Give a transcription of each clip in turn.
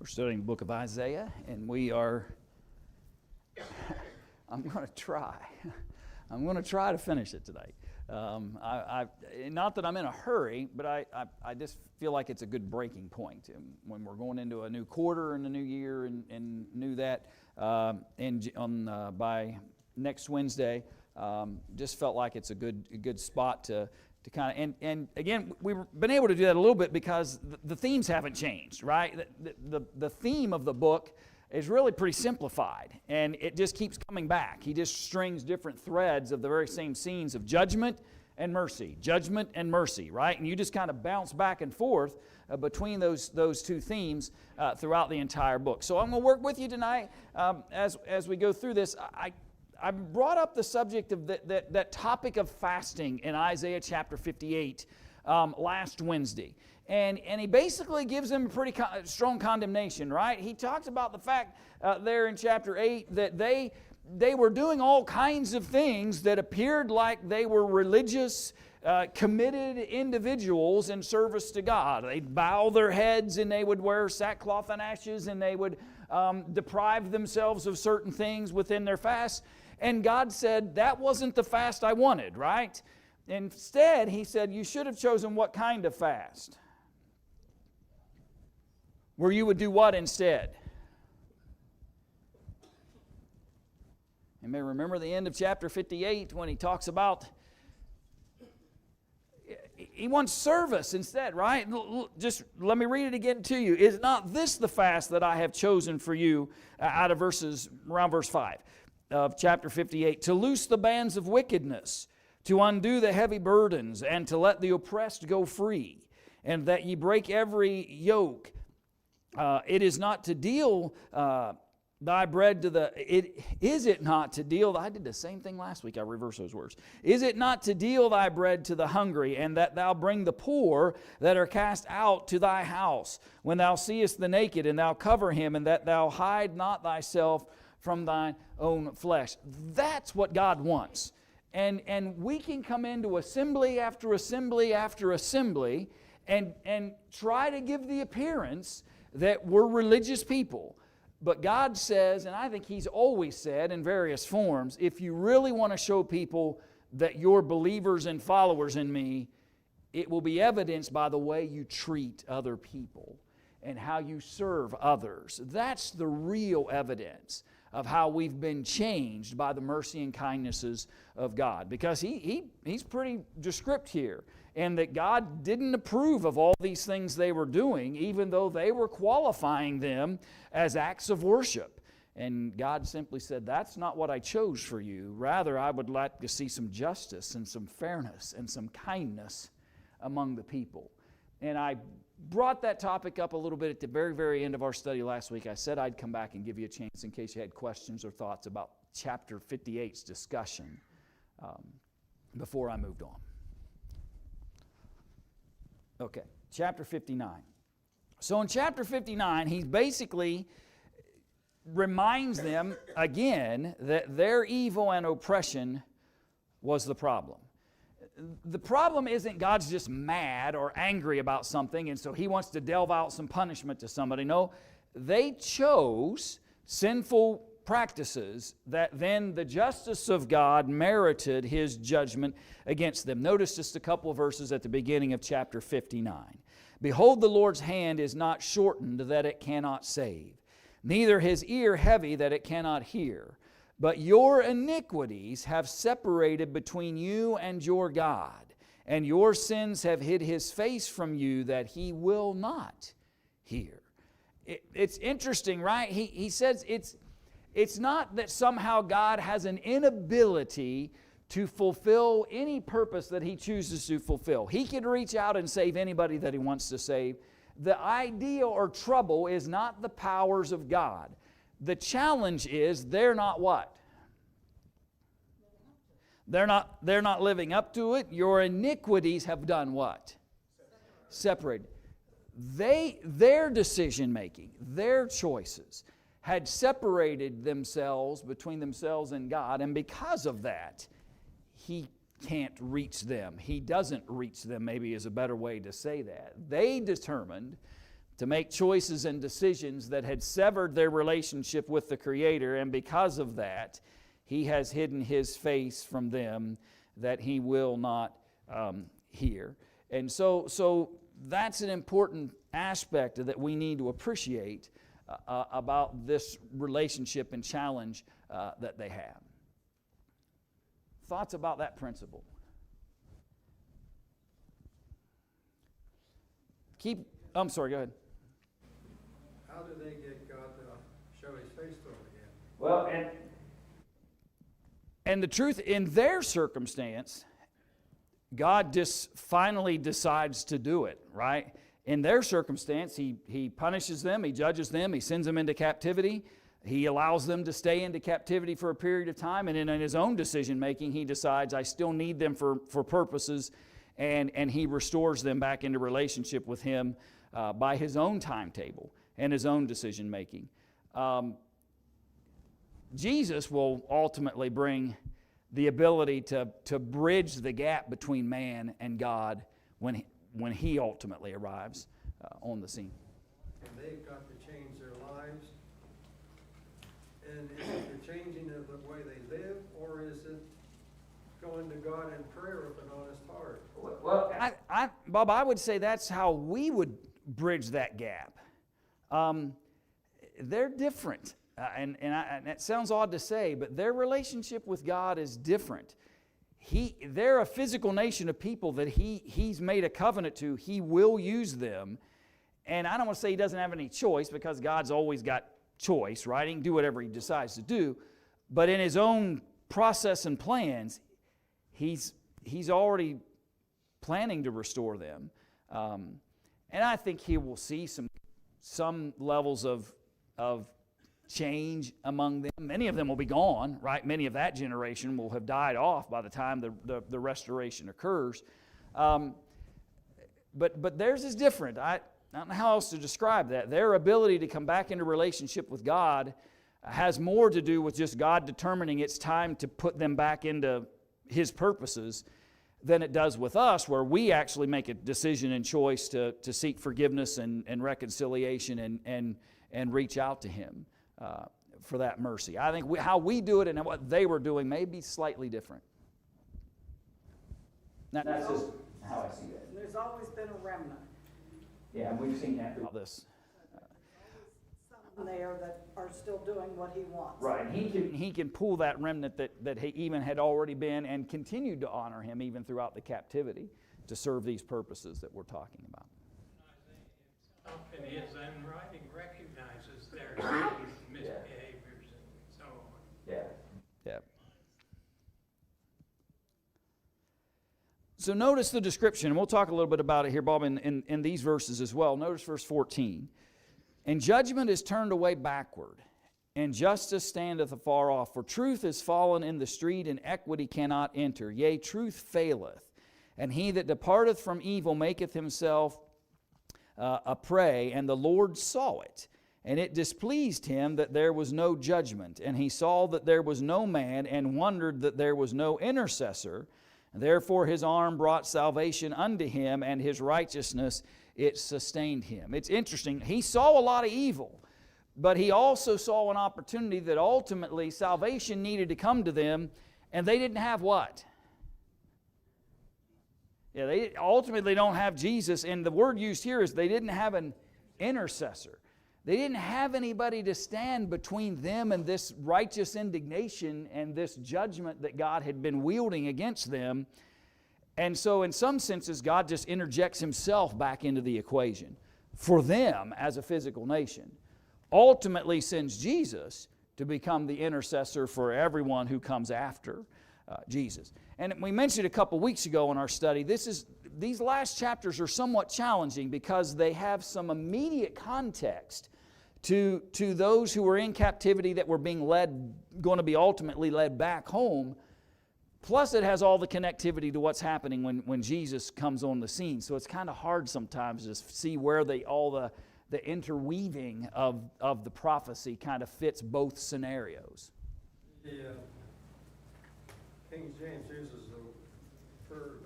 We're studying the book of Isaiah, and we are, I'm going to try to finish it today. Not that I'm in a hurry, but I just feel like it's a good breaking point. When we're going into a new quarter and a new year and knew that by next Wednesday, just felt like it's a good spot to kind of, and again, we've been able to do that a little bit because the themes haven't changed, right? The theme of the book is really pretty simplified, and it just keeps coming back. He just strings different threads of the very same scenes of judgment and mercy, right? And you just kind of bounce back and forth between those two themes throughout the entire book. So I'm going to work with you tonight as we go through this. I brought up the subject of that topic of fasting in Isaiah chapter 58 last Wednesday. And he basically gives them a pretty strong condemnation, right? He talks about the fact there in chapter 8 that they were doing all kinds of things that appeared like they were religious, committed individuals in service to God. They'd bow their heads and they would wear sackcloth and ashes and they would deprive themselves of certain things within their fast. And God said, that wasn't the fast I wanted, right? Instead, He said, you should have chosen what kind of fast? Where you would do what instead? You may remember the end of chapter 58 when He talks about He wants service instead, right? Just let me read it again to you. Is not this the fast that I have chosen for you out of around verse 5 of chapter 58? To loose the bands of wickedness, to undo the heavy burdens, and to let the oppressed go free, and that ye break every yoke. It is not to deal thy bread to the... Is it not to deal... I did the same thing last week. I reversed those words. Is it not to deal thy bread to the hungry, and that thou bring the poor that are cast out to thy house, when thou seest the naked, and thou cover him, and that thou hide not thyself from thine own flesh? That's what God wants. And we can come into assembly after assembly after assembly and try to give the appearance that we're religious people. But God says, and I think He's always said in various forms, if you really want to show people that you're believers and followers in me, it will be evidenced by the way you treat other people and how you serve others. That's the real evidence of how we've been changed by the mercy and kindnesses of God. Because He's pretty descriptive here. And that God didn't approve of all these things they were doing, even though they were qualifying them as acts of worship. And God simply said, that's not what I chose for you. Rather, I would like to see some justice and some fairness and some kindness among the people. And I brought that topic up a little bit at the very, very end of our study last week. I said I'd come back and give you a chance in case you had questions or thoughts about chapter 58's discussion before I moved on. Okay, chapter 59. So in chapter 59, he basically reminds them again that their evil and oppression was the problem. The problem isn't God's just mad or angry about something and so He wants to delve out some punishment to somebody. No, they chose sinful practices that then the justice of God merited His judgment against them. Notice just a couple of verses at the beginning of chapter 59. Behold, the Lord's hand is not shortened that it cannot save, neither His ear heavy that it cannot hear. But your iniquities have separated between you and your God, and your sins have hid His face from you that He will not hear. It's interesting, right? He says it's not that somehow God has an inability to fulfill any purpose that He chooses to fulfill. He can reach out and save anybody that He wants to save. The idea or trouble is not the powers of God. The challenge is they're not what? They're not living up to it. Your iniquities have done what? Separated. Their decision making, their choices had separated themselves between themselves and God, and because of that, He can't reach them. He doesn't reach them, maybe is a better way to say that. They determined to make choices and decisions that had severed their relationship with the Creator, and because of that, He has hidden His face from them that He will not hear. And so that's an important aspect that we need to appreciate about this relationship and challenge that they have. Thoughts about that principle? I'm sorry, go ahead. How do they get God to show His face to them again? Well, and the truth, in their circumstance, God just finally decides to do it, right? In their circumstance, He punishes them, He judges them, He sends them into captivity. He allows them to stay into captivity for a period of time, and in His own decision-making, He decides, I still need them for purposes, and He restores them back into relationship with Him by His own timetable and His own decision-making. Jesus will ultimately bring the ability to bridge the gap between man and God when He ultimately arrives on the scene. And they've got to change their lives. And is it the changing of the way they live, or is it going to God in prayer with an honest heart? Well, Bob, I would say that's how we would bridge that gap. They're different. And it sounds odd to say, but their relationship with God is different. They're a physical nation of people that He's made a covenant to. He will use them. And I don't want to say He doesn't have any choice, because God's always got choice, right? He can do whatever He decides to do. But in His own process and plans, He's already planning to restore them. And I think He will see some levels of change among them. Many of them will be gone, right? Many of that generation will have died off by the time the restoration occurs. But theirs is different. I don't know how else to describe that. Their ability to come back into relationship with God has more to do with just God determining it's time to put them back into His purposes than it does with us, where we actually make a decision and choice to seek forgiveness and reconciliation and reach out to Him for that mercy. I think how we do it and what they were doing may be slightly different. That's just how I see that. There's always been a remnant. Yeah, and we've seen that throughout this. Some there that are still doing what He wants. Right, and he can pull that remnant that he even had already been and continued to honor Him even throughout the captivity to serve these purposes that we're talking about. Often His unwriting recognizes their misbehaviors and so on. Yeah. So notice the description, and we'll talk a little bit about it here, Bob, in these verses as well. Notice verse 14. And judgment is turned away backward, and justice standeth afar off. For truth is fallen in the street, and equity cannot enter. Yea, truth faileth. And he that departeth from evil maketh himself a prey, and the Lord saw it. And it displeased Him that there was no judgment. And He saw that there was no man, and wondered that there was no intercessor. Therefore His arm brought salvation unto him, and His righteousness it sustained him. It's interesting. He saw a lot of evil, but He also saw an opportunity that ultimately salvation needed to come to them, and they didn't have what? Yeah, they ultimately don't have Jesus, and the word used here is they didn't have an intercessor. They didn't have anybody to stand between them and this righteous indignation and this judgment that God had been wielding against them. And so in some senses, God just interjects Himself back into the equation for them as a physical nation. Ultimately sends Jesus to become the intercessor for everyone who comes after Jesus. And we mentioned a couple weeks ago in our study, these last chapters are somewhat challenging because they have some immediate context to those who were in captivity that were going to be ultimately led back home. Plus it has all the connectivity to what's happening when Jesus comes on the scene. So it's kind of hard sometimes to see where all the interweaving of the prophecy kind of fits both scenarios. King James uses the word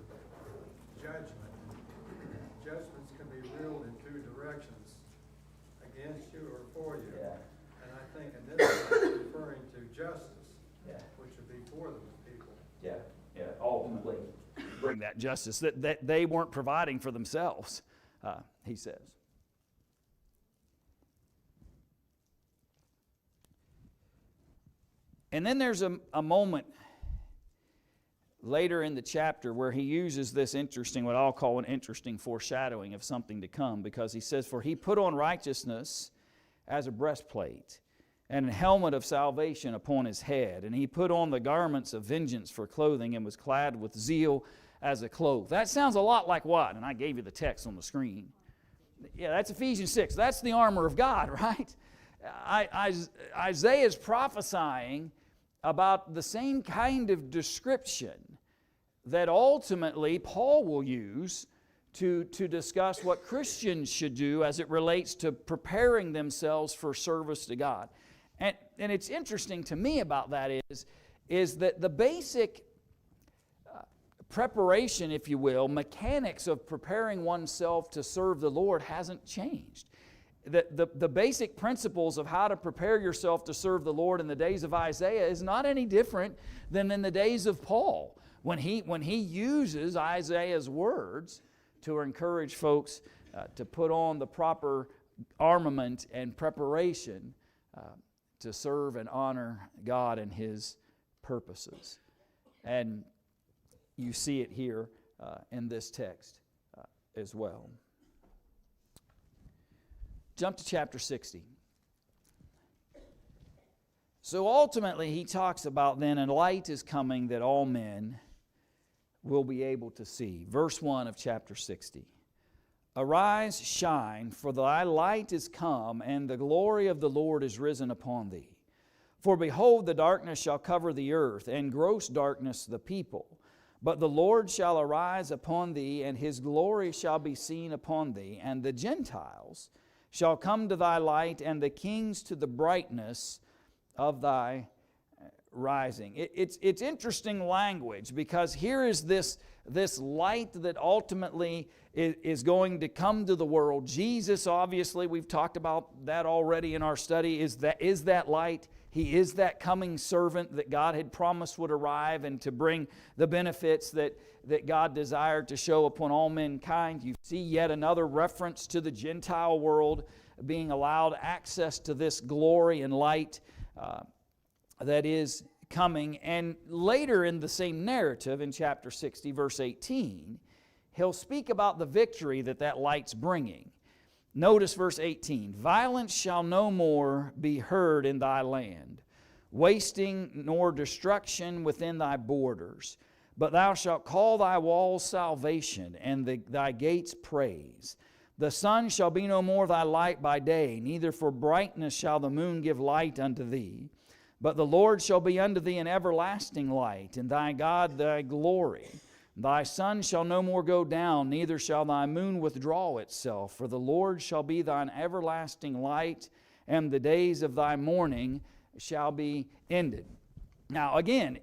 judgment. Judgments can be ruled in two directions. justice, Yeah. which would be for the people. Yeah, ultimately bring that justice that they weren't providing for themselves, he says. And then there's a moment later in the chapter where he uses this interesting, what I'll call an interesting foreshadowing of something to come, because he says, "For he put on righteousness as a breastplate, and a helmet of salvation upon his head. And he put on the garments of vengeance for clothing, and was clad with zeal as a cloak." That sounds a lot like what? And I gave you the text on the screen. Yeah, that's Ephesians 6. That's the armor of God, right? Isaiah is prophesying about the same kind of description that ultimately Paul will use to discuss what Christians should do as it relates to preparing themselves for service to God. And it's interesting to me about that is that the basic preparation, if you will, mechanics of preparing oneself to serve the Lord hasn't changed. The basic principles of how to prepare yourself to serve the Lord in the days of Isaiah is not any different than in the days of Paul, when he uses Isaiah's words to encourage folks to put on the proper armament and preparation to serve and honor God and His purposes. And you see it here in this text as well. Jump to chapter 60. So ultimately he talks about then, "And light is coming that all men will be able to see." Verse 1 of chapter 60. "Arise, shine, for thy light is come, and the glory of the Lord is risen upon thee. For behold, the darkness shall cover the earth, and gross darkness the people. But the Lord shall arise upon thee, and His glory shall be seen upon thee. And the Gentiles shall come to thy light, and the kings to the brightness of thy rising." It's interesting language, because here is this light that ultimately is going to come to the world. Jesus, obviously, we've talked about that already in our study, is that light. He is that coming servant that God had promised would arrive and to bring the benefits that God desired to show upon all mankind. You see yet another reference to the Gentile world being allowed access to this glory and light that is coming. And later in the same narrative, in chapter 60, verse 18, he'll speak about the victory that light's bringing. Notice verse 18. "Violence shall no more be heard in thy land, wasting nor destruction within thy borders. But thou shalt call thy walls salvation, and thy gates praise. The sun shall be no more thy light by day, neither for brightness shall the moon give light unto thee. But the Lord shall be unto thee an everlasting light, and thy God thy glory. Thy sun shall no more go down, neither shall thy moon withdraw itself. For the Lord shall be thine everlasting light, and the days of thy mourning shall be ended." Now again,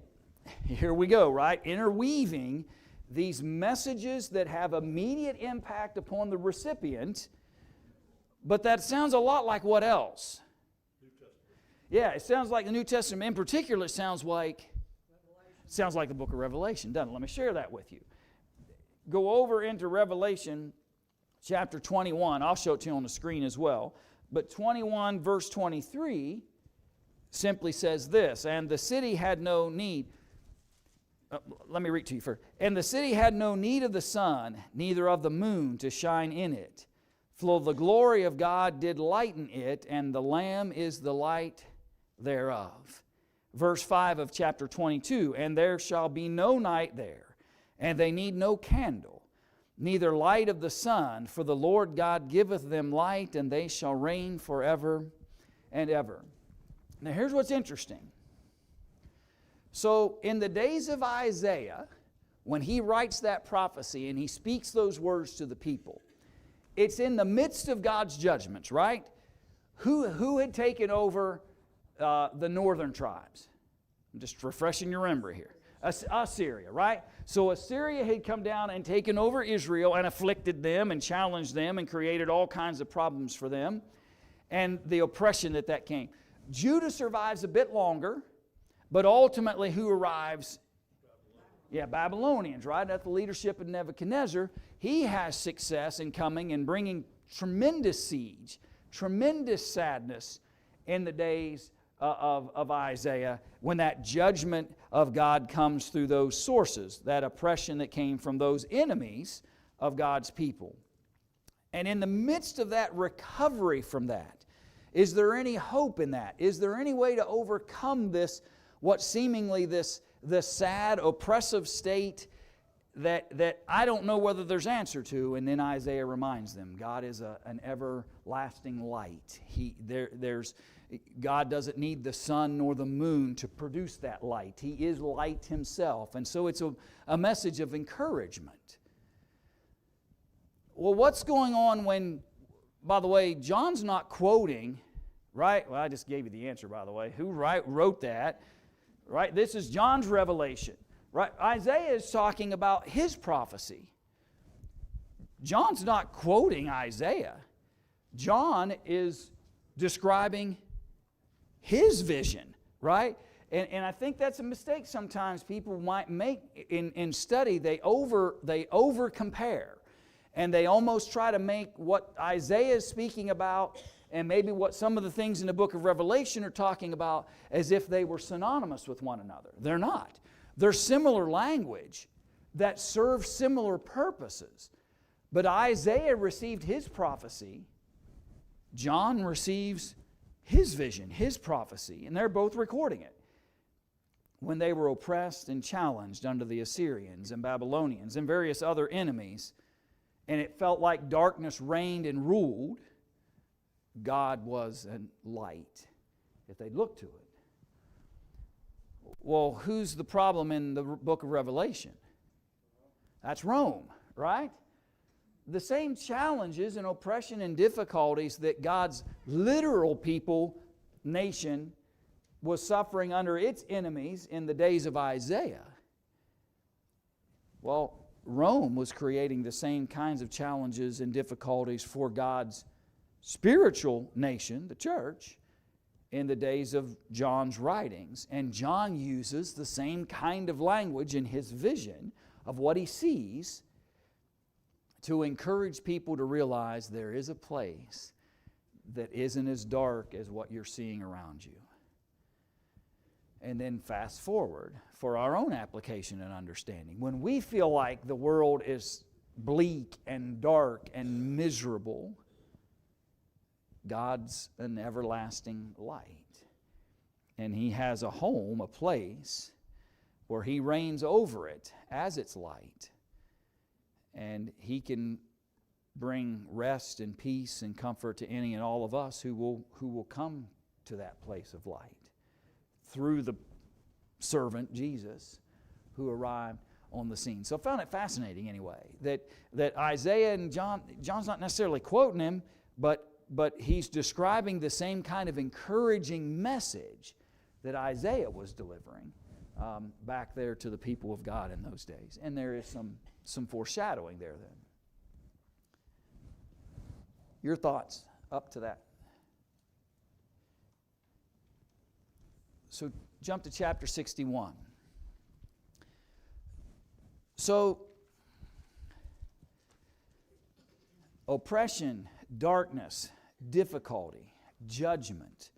here we go, right? Interweaving these messages that have immediate impact upon the recipient, but that sounds a lot like what else? Yeah, it sounds like the New Testament. In particular, it sounds like the book of Revelation, doesn't it? Let me share that with you. Go over into Revelation chapter 21. I'll show it to you on the screen as well. But 21 verse 23 simply says this, "And the city had no need..." Let me read to you first. "And the city had no need of the sun, neither of the moon to shine in it. For the glory of God did lighten it, and the Lamb is the light thereof." Verse 5 of chapter 22, "And there shall be no night there, and they need no candle, neither light of the sun, for the Lord God giveth them light, and they shall reign forever and ever." Now here's what's interesting. So in the days of Isaiah, when he writes that prophecy and he speaks those words to the people, it's in the midst of God's judgments, right? Who had taken over the northern tribes? I'm just refreshing your memory here. Assyria, right? So Assyria had come down and taken over Israel and afflicted them and challenged them and created all kinds of problems for them, and the oppression that came. Judah survives a bit longer, But ultimately, who arrives? Yeah, Babylonians, right? At the leadership of Nebuchadnezzar. He has success in coming and bringing tremendous siege, tremendous sadness in the days of Isaiah, when that judgment of God comes through those sources, that oppression that came from those enemies of God's people. And in the midst of that recovery from that, is there any hope in that? Is there any way to overcome this, what seemingly this sad, oppressive state that I don't know whether there's answer to? And then Isaiah reminds them, God is an everlasting light. God doesn't need the sun nor the moon to produce that light. He is light Himself. And so it's a message of encouragement. Well, what's going on when, by the way, John's not quoting, right? Well, I just gave you the answer, by the way. Who wrote that? Right? This is John's revelation. Right? Isaiah is talking about his prophecy. John's not quoting Isaiah. John is describing his vision, right? And I think that's a mistake sometimes people might make in study. They over compare. And they almost try to make what Isaiah is speaking about and maybe what some of the things in the book of Revelation are talking about as if they were synonymous with one another. They're not. They're similar language that serve similar purposes. But Isaiah received his prophecy. John receives his vision, his prophecy, and they're both recording it. When they were oppressed and challenged under the Assyrians and Babylonians and various other enemies, and it felt like darkness reigned and ruled, God was a light, if they looked to it. Well, who's the problem in the book of Revelation? That's Rome, right? The same challenges and oppression and difficulties that God's literal people, nation, was suffering under its enemies in the days of Isaiah. Well, Rome was creating the same kinds of challenges and difficulties for God's spiritual nation, the church, in the days of John's writings. And John uses the same kind of language in his vision of what he sees to encourage people to realize there is a place that isn't as dark as what you're seeing around you. And then fast forward for our own application and understanding. When we feel like the world is bleak and dark and miserable, God's an everlasting light. And He has a home, a place, where He reigns over it as its light. And He can bring rest and peace and comfort to any and all of us who will come to that place of light through the servant Jesus who arrived on the scene. So I found it fascinating anyway that Isaiah and John's not necessarily quoting him, but he's describing the same kind of encouraging message that Isaiah was delivering back there to the people of God in those days. And there is some foreshadowing there then. Your thoughts up to that? So jump to chapter 61. So, oppression, darkness, difficulty, judgment.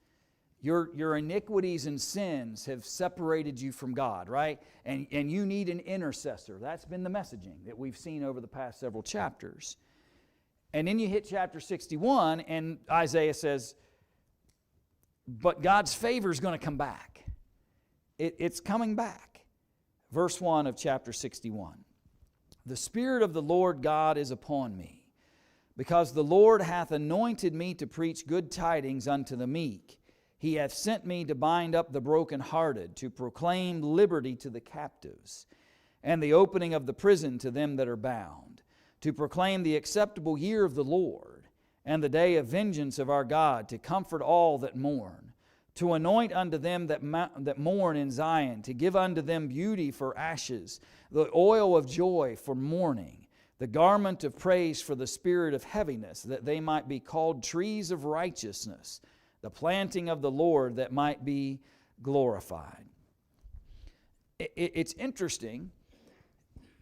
Your iniquities and sins have separated you from God, right? And you need an intercessor. That's been the messaging that we've seen over the past several chapters. And then you hit chapter 61, and Isaiah says, but God's favor is going to come back. It's coming back. Verse 1 of chapter 61. The Spirit of the Lord God is upon me, because the Lord hath anointed me to preach good tidings unto the meek. He hath sent me to bind up the brokenhearted, to proclaim liberty to the captives, and the opening of the prison to them that are bound, to proclaim the acceptable year of the Lord, and the day of vengeance of our God, to comfort all that mourn, to anoint unto them that mourn in Zion, to give unto them beauty for ashes, the oil of joy for mourning, the garment of praise for the spirit of heaviness, that they might be called trees of righteousness, the planting of the Lord that might be glorified. it's interesting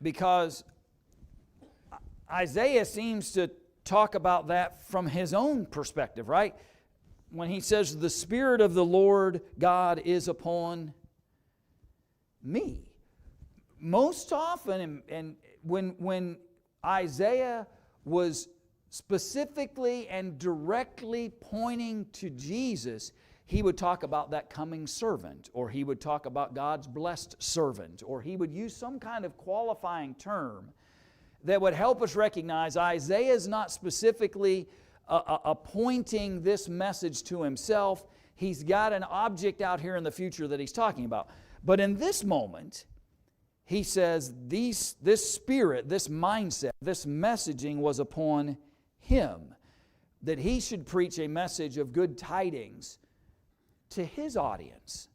because Isaiah seems to talk about that from his own perspective, right? When he says, the Spirit of the Lord God is upon me. Most often, and when Isaiah was specifically and directly pointing to Jesus, he would talk about that coming servant, or he would talk about God's blessed servant, or he would use some kind of qualifying term that would help us recognize Isaiah is not specifically appointing this message to himself. He's got an object out here in the future that he's talking about. But in this moment, he says this spirit, this mindset, this messaging was upon him, that he should preach a message of good tidings to his audience,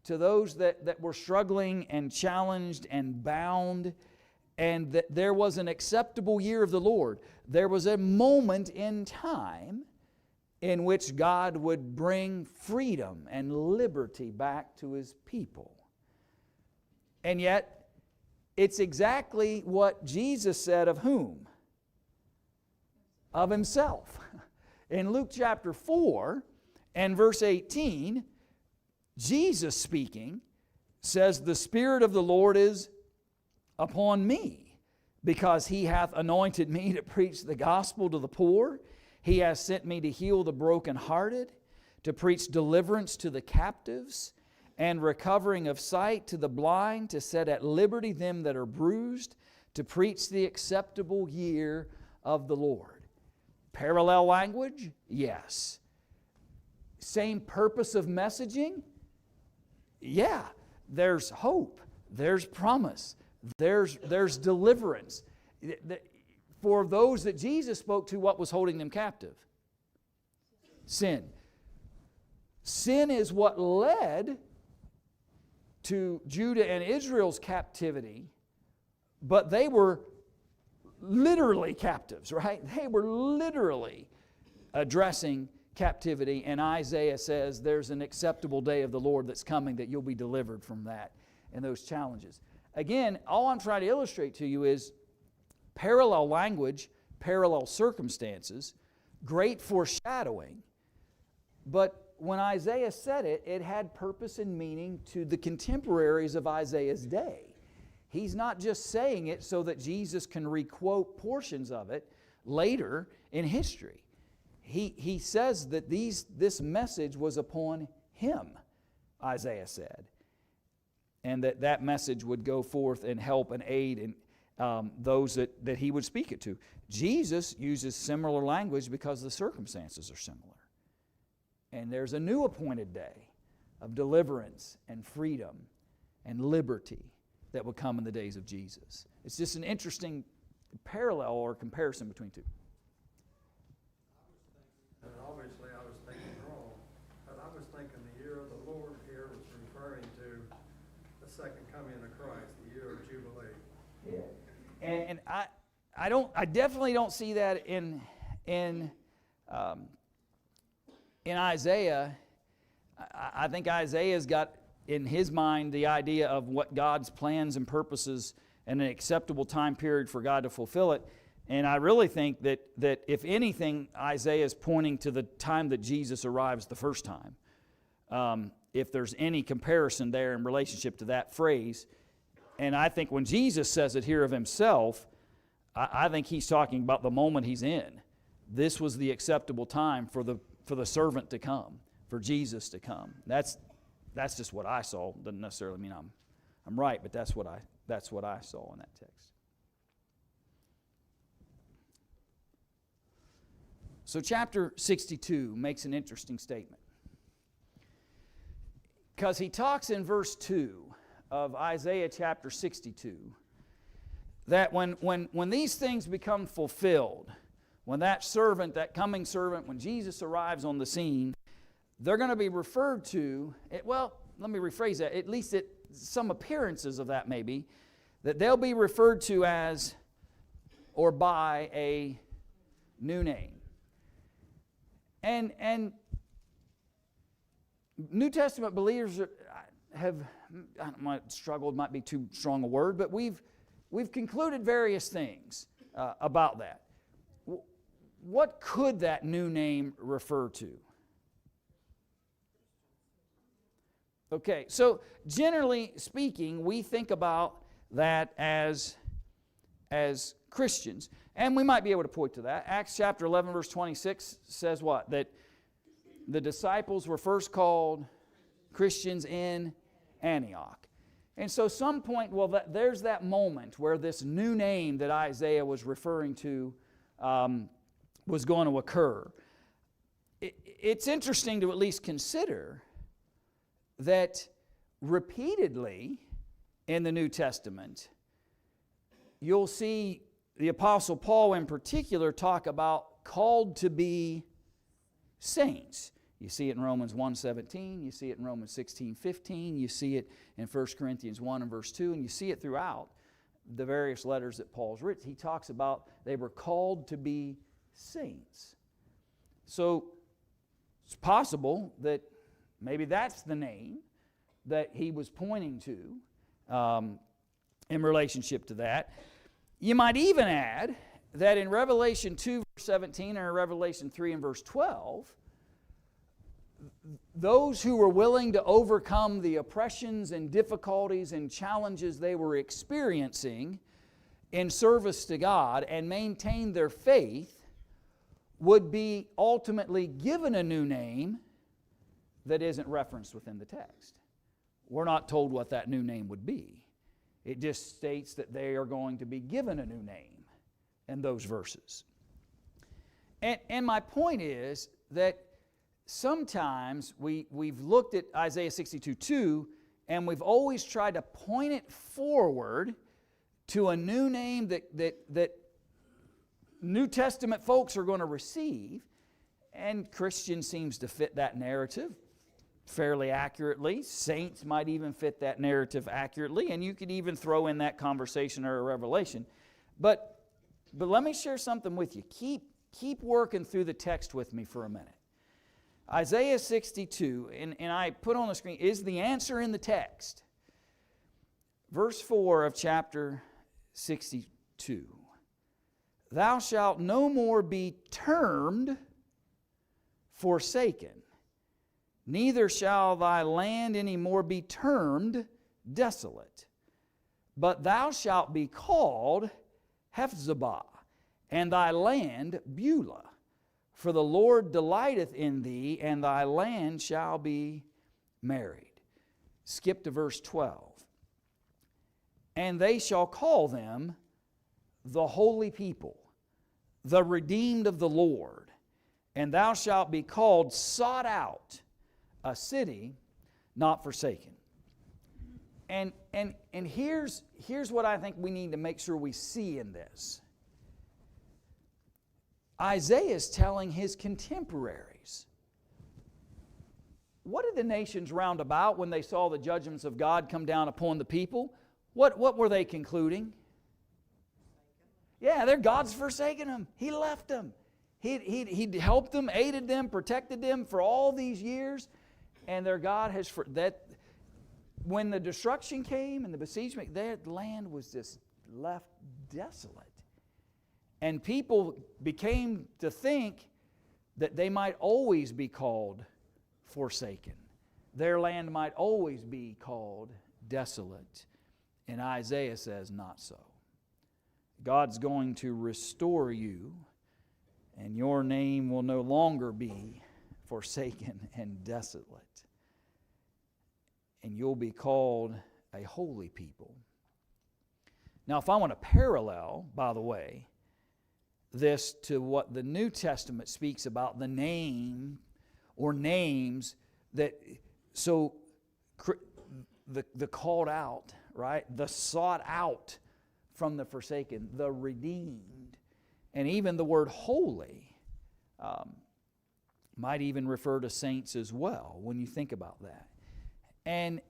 to those that were struggling and challenged and bound, and that there was an acceptable year of the Lord. There was a moment in time in which God would bring freedom and liberty back to His people. And yet, it's exactly what Jesus said of whom? Of Himself. In Luke chapter 4 and verse 18, Jesus speaking says, the Spirit of the Lord is upon me, because He hath anointed me to preach the gospel to the poor. He has sent me to heal the brokenhearted, to preach deliverance to the captives, and recovering of sight to the blind, to set at liberty them that are bruised, to preach the acceptable year of the Lord. Parallel language? Yes. Same purpose of messaging? Yeah. There's hope. There's promise. There's deliverance. For those that Jesus spoke to, what was holding them captive? Sin. Sin is what led to Judah and Israel's captivity, but they were literally captives, right? They were literally addressing captivity, and Isaiah says there's an acceptable day of the Lord that's coming, that you'll be delivered from that and those challenges. Again, all I'm trying to illustrate to you is parallel language, parallel circumstances, great foreshadowing. But when Isaiah said it, it had purpose and meaning to the contemporaries of Isaiah's day. He's not just saying it so that Jesus can requote portions of it later in history. He says that this message was upon him, Isaiah said, and that message would go forth and help and aid in those that he would speak it to. Jesus uses similar language because the circumstances are similar. And there's a new appointed day of deliverance and freedom and liberty that will come in the days of Jesus. It's just an interesting parallel or comparison between two. And obviously I was thinking wrong, but I was thinking the year of the Lord here was referring to the second coming of Christ, the year of Jubilee. Yeah. And I definitely don't see that in Isaiah. I think Isaiah's got in his mind the idea of what God's plans and purposes and an acceptable time period for God to fulfill it. And I really think that if anything, Isaiah is pointing to the time that Jesus arrives the first time. If there's any comparison there in relationship to that phrase. And I think when Jesus says it here of himself, I think he's talking about the moment he's in. This was the acceptable time for the servant to come, for Jesus to come. That's just what I saw. Doesn't necessarily mean I'm right, but that's what I saw in that text. So chapter 62 makes an interesting statement, because he talks in verse 2 of Isaiah chapter 62 that when these things become fulfilled, when that servant, that coming servant, when Jesus arrives on the scene, they're going to be referred to, well, let me rephrase that, at least some appearances of that maybe, that they'll be referred to as or by a new name. And New Testament believers have struggled might be too strong a word, but we've concluded various things about that. What could that new name refer to? Okay, so generally speaking, we think about that as Christians. And we might be able to point to that. Acts chapter 11, verse 26 says what? That the disciples were first called Christians in Antioch. And so some point, there's that moment where this new name that Isaiah was referring to was going to occur. It's interesting to at least consider that repeatedly in the New Testament, you'll see the Apostle Paul in particular talk about called to be saints. You see it in Romans 1:17, you see it in Romans 16:15, you see it in 1 Corinthians 1 and verse 2, and you see it throughout the various letters that Paul's written. He talks about they were called to be saints. So it's possible that maybe that's the name that he was pointing to in relationship to that. You might even add that in Revelation 2, verse 17, or Revelation 3 and verse 12, those who were willing to overcome the oppressions and difficulties and challenges they were experiencing in service to God and maintain their faith would be ultimately given a new name that isn't referenced within the text. We're not told what that new name would be. It just states that they are going to be given a new name in those verses. And my point is that sometimes we've looked at Isaiah 62:2 and we've always tried to point it forward to a new name that New Testament folks are going to receive, and Christian seems to fit that narrative fairly accurately. Saints might even fit that narrative accurately, and you could even throw in that conversation or a revelation. But let me share something with you. Keep working through the text with me for a minute. Isaiah 62, and I put on the screen, is the answer in the text. Verse 4 of chapter 62. Thou shalt no more be termed forsaken, neither shall thy land any more be termed desolate. But thou shalt be called Hephzibah, and thy land Beulah. For the Lord delighteth in thee, and thy land shall be married. Skip to verse 12. And they shall call them the holy people, the redeemed of the Lord. And thou shalt be called sought out, a city not forsaken. And here's what I think we need to make sure we see in this. Isaiah is telling his contemporaries. What did the nations round about when they saw the judgments of God come down upon the people? What were they concluding? Yeah, their God's forsaken them. He left them. He helped them, aided them, protected them for all these years, and their God has that. When the destruction came and the besiegement, their land was just left desolate. And people became to think that they might always be called forsaken. Their land might always be called desolate. And Isaiah says, not so. God's going to restore you, and your name will no longer be forsaken and desolate. And you'll be called a holy people. Now, if I want to parallel, by the way, this to what the New Testament speaks about, the name or names that, so the called out, right? The sought out from the forsaken, the redeemed, and even the word holy might even refer to saints as well when you think about that. And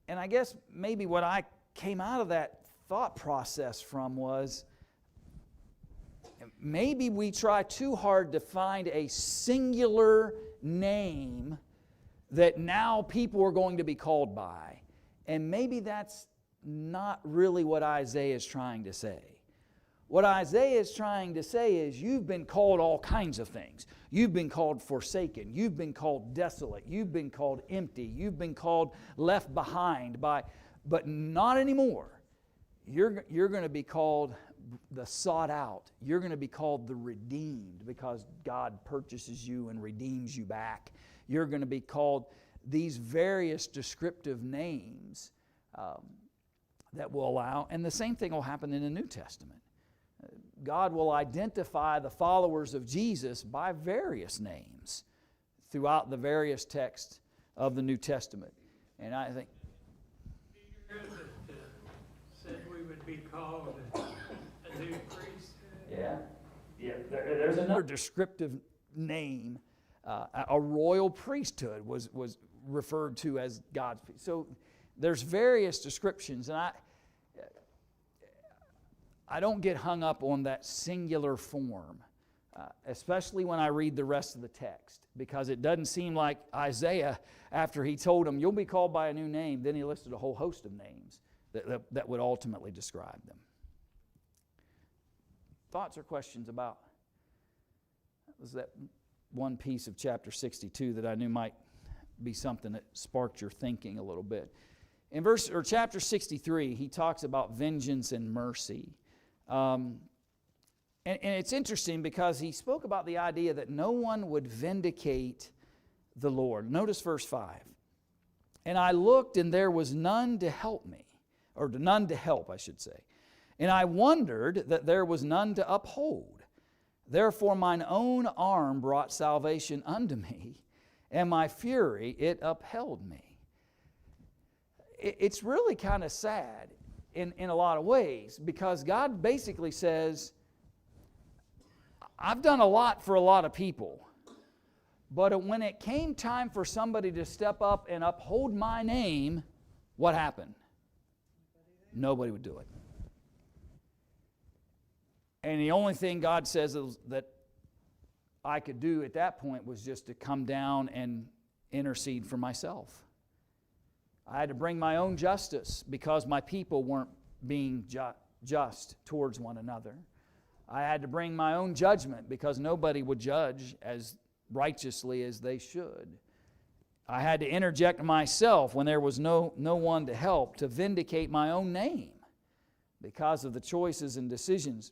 I guess maybe what I came out of that thought process from was maybe we try too hard to find a singular name that now people are going to be called by. And maybe that's not really what Isaiah is trying to say. What Isaiah is trying to say is you've been called all kinds of things. You've been called forsaken. You've been called desolate. You've been called empty. You've been called left behind by, but not anymore. You're going to be called the sought out. You're going to be called the redeemed because God purchases you and redeems you back. You're going to be called these various descriptive names that will allow, and the same thing will happen in the New Testament. God will identify the followers of Jesus by various names throughout the various texts of the New Testament. And I think Peter said we would be called a new priesthood. There's another descriptive name. A royal priesthood was referred to as God's. So there's various descriptions, and I don't get hung up on that singular form, especially when I read the rest of the text, because it doesn't seem like Isaiah, after he told them, you'll be called by a new name, then he listed a whole host of names that would ultimately describe them. Thoughts or questions about was that one piece of chapter 62 that I knew might be something that sparked your thinking a little bit. In chapter 63, he talks about vengeance and mercy. And it's interesting because he spoke about the idea that no one would vindicate the Lord. Notice verse 5. And I looked, and there was none to help me, or none to help, I should say. And I wondered that there was none to uphold. Therefore mine own arm brought salvation unto me, and my fury it upheld me. It's really kind of sad in a lot of ways, because God basically says, I've done a lot for a lot of people, but when it came time for somebody to step up and uphold my name, what happened? Nobody would do it. And the only thing God says is that I could do at that point was just to come down and intercede for myself. I had to bring my own justice because my people weren't being just towards one another. I had to bring my own judgment because nobody would judge as righteously as they should. I had to interject myself when there was no one to help, to vindicate my own name because of the choices and decisions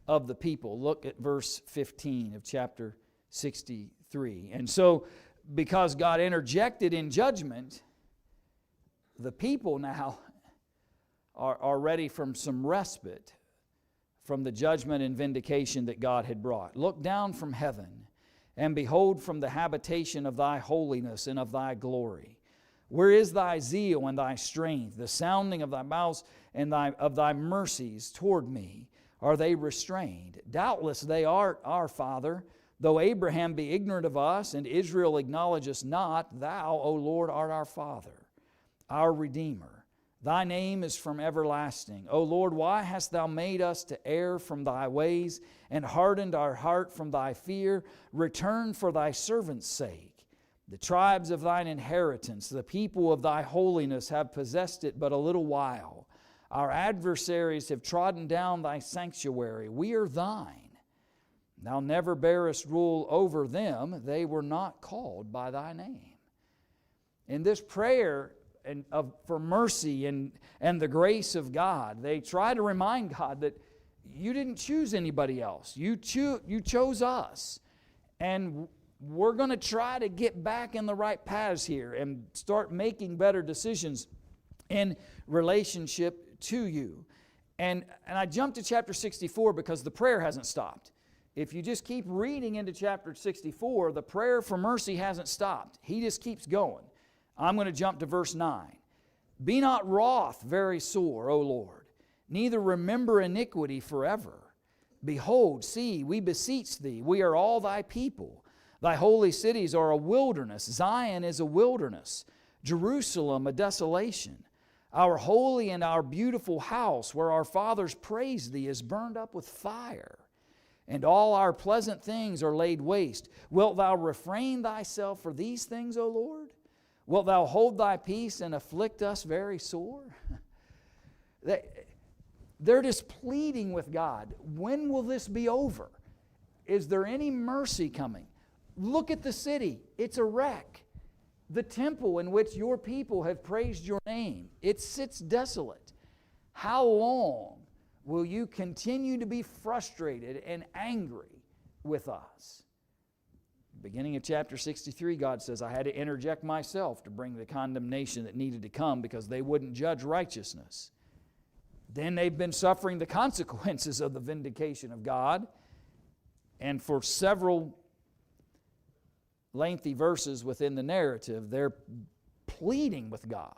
of the people. Look at verse 15 of chapter 63. And so, because God interjected in judgment, the people now are ready from some respite from the judgment and vindication that God had brought. Look down from heaven, and behold from the habitation of thy holiness and of thy glory. Where is thy zeal and thy strength? The sounding of thy mouths and of thy mercies toward me, are they restrained? Doubtless they are our Father. Though Abraham be ignorant of us, and Israel acknowledge us not, thou, O Lord, art our Father, our Redeemer. Thy name is from everlasting. O Lord, why hast thou made us to err from thy ways, and hardened our heart from thy fear? Return for thy servant's sake. The tribes of thine inheritance, the people of thy holiness, have possessed it but a little while. Our adversaries have trodden down thy sanctuary. We are thine. Thou never bearest rule over them. They were not called by thy name. In this prayer for mercy and the grace of God, they try to remind God that you didn't choose anybody else. You chose us. And we're going to try to get back in the right paths here and start making better decisions in relationship to you. And I jumped to chapter 64 because the prayer hasn't stopped. If you just keep reading into chapter 64, the prayer for mercy hasn't stopped. He just keeps going. I'm going to jump to verse 9. Be not wroth very sore, O Lord, neither remember iniquity forever. Behold, see, we beseech thee, we are all thy people. Thy holy cities are a wilderness. Zion is a wilderness. Jerusalem a desolation. Our holy and our beautiful house, where our fathers praised thee, is burned up with fire. and all our pleasant things are laid waste. Wilt thou refrain thyself for these things, O Lord? Wilt thou hold thy peace and afflict us very sore? They're just pleading with God. When will this be over? Is there any mercy coming? Look at the city. It's a wreck. The temple in which your people have praised your name, it sits desolate. How long will you continue to be frustrated and angry with us? Beginning of chapter 63, God says, I had to interject myself to bring the condemnation that needed to come because they wouldn't judge righteousness. Then they've been suffering the consequences of the vindication of God. And for several lengthy verses within the narrative, they're pleading with God.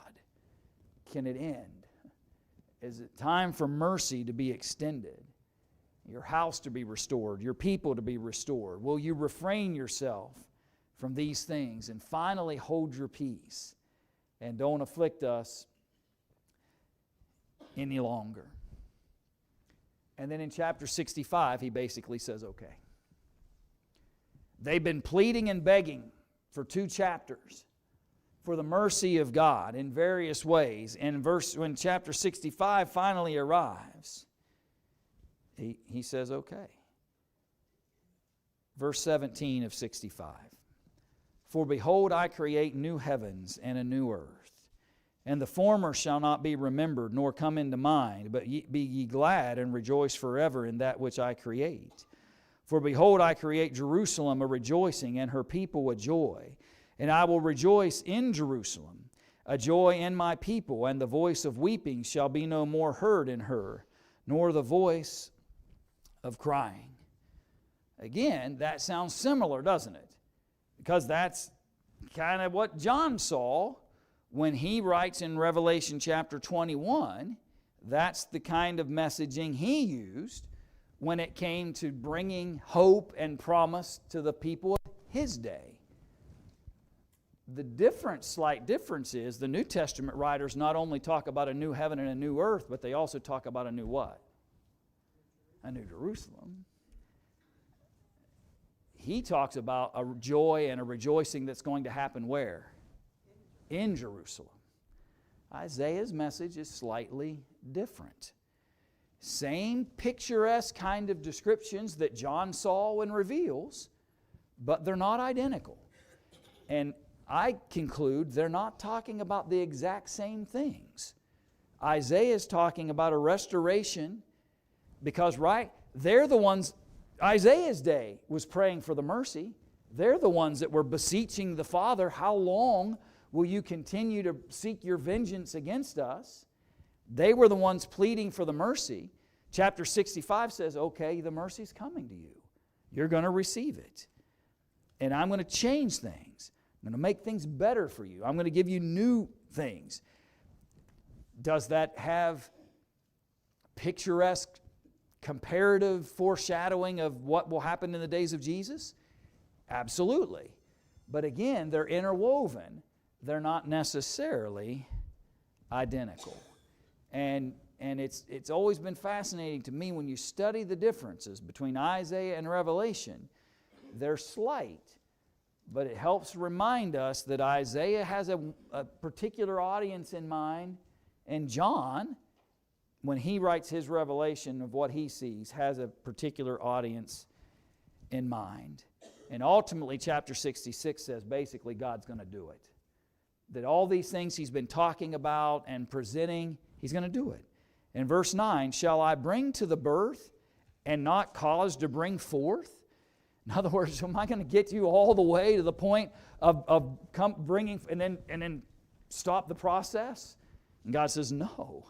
Can it end? Is it time for mercy to be extended? Your house to be restored, your people to be restored? Will you refrain yourself from these things and finally hold your peace and don't afflict us any longer? And then in chapter 65, he basically says, okay. They've been pleading and begging for 2 chapters for the mercy of God in various ways. And when chapter 65 finally arrives, he says, okay. Verse 17 of 65. For behold, I create new heavens and a new earth, and the former shall not be remembered, nor come into mind, but be ye glad and rejoice forever in that which I create. For behold, I create Jerusalem a rejoicing, and her people a joy. And I will rejoice in Jerusalem, a joy in my people, and the voice of weeping shall be no more heard in her, nor the voice of crying. Again, that sounds similar, doesn't it? Because that's kind of what John saw when he writes in Revelation chapter 21. That's the kind of messaging he used when it came to bringing hope and promise to the people of his day. The slight difference is the New Testament writers not only talk about a new heaven and a new earth, but they also talk about a new what? A new Jerusalem. He talks about a joy and a rejoicing that's going to happen where? In Jerusalem. Isaiah's message is slightly different. Same picturesque kind of descriptions that John saw and reveals, but they're not identical. And I conclude they're not talking about the exact same things. Isaiah is talking about a restoration because, right, they're the ones, Isaiah's day was praying for the mercy. They're the ones that were beseeching the Father, how long will you continue to seek your vengeance against us? They were the ones pleading for the mercy. Chapter 65 says, okay, the mercy's coming to you. You're going to receive it. And I'm going to change things. I'm going to make things better for you. I'm going to give you new things. Does that have picturesque, comparative foreshadowing of what will happen in the days of Jesus? Absolutely. But again, they're interwoven. They're not necessarily identical. And it's always been fascinating to me when you study the differences between Isaiah and Revelation. They're slight, but it helps remind us that Isaiah has a particular audience in mind, and John, when he writes his revelation of what he sees, has a particular audience in mind. And ultimately, chapter 66 says basically God's going to do it. That all these things he's been talking about and presenting, he's going to do it. In verse 9, shall I bring to the birth and not cause to bring forth? In other words, am I going to get you all the way to the point of bringing and then stop the process? And God says, no.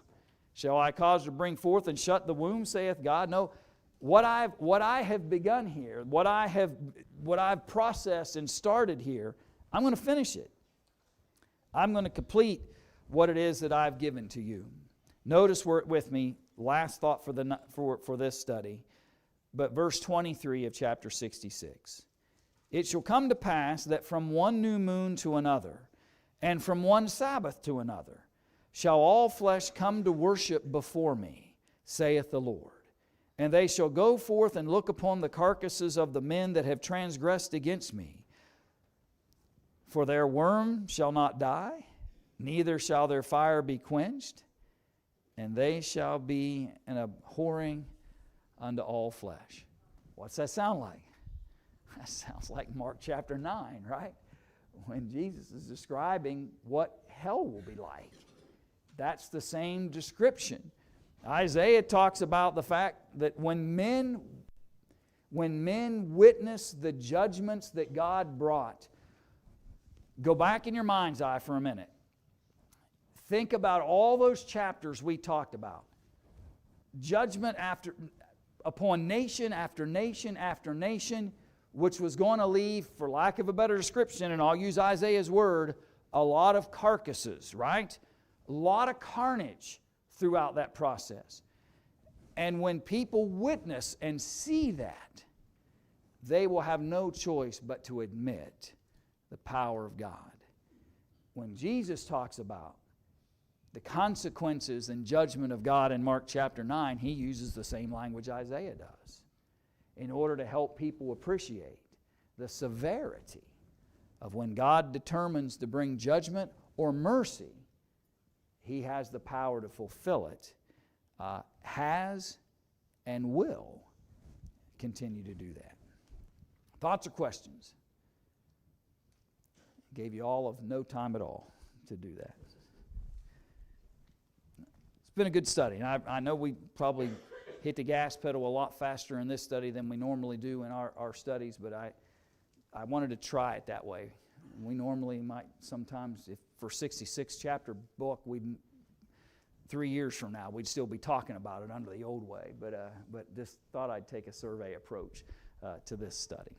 Shall I cause to bring forth and shut the womb, saith God? No. What I have begun here, what I've processed and started here, I'm going to finish it. I'm going to complete what it is that I've given to you. Notice with me, last thought for this study, but verse 23 of chapter 66. It shall come to pass that from one new moon to another, and from one Sabbath to another, shall all flesh come to worship before me, saith the Lord. And they shall go forth and look upon the carcasses of the men that have transgressed against me. For their worm shall not die, neither shall their fire be quenched, and they shall be an abhorring unto all flesh. What's that sound like? That sounds like Mark chapter 9, right? When Jesus is describing what hell will be like. That's the same description. Isaiah talks about the fact that when men witness the judgments that God brought, go back in your mind's eye for a minute. Think about all those chapters we talked about. Judgment upon nation after nation after nation, which was going to leave, for lack of a better description, and I'll use Isaiah's word, a lot of carcasses, right? A lot of carnage throughout that process. And when people witness and see that, they will have no choice but to admit the power of God. When Jesus talks about the consequences and judgment of God in Mark chapter 9, he uses the same language Isaiah does in order to help people appreciate the severity of when God determines to bring judgment or mercy. He has the power to fulfill it, has and will continue to do that. Thoughts or questions? Gave you all of no time at all to do that. It's been a good study. And I know we probably hit the gas pedal a lot faster in this study than we normally do in our studies, but I wanted to try it that way. We normally might sometimes, if for 66 chapter book, 3 years from now, we'd still be talking about it under the old way. But just thought I'd take a survey approach to this study.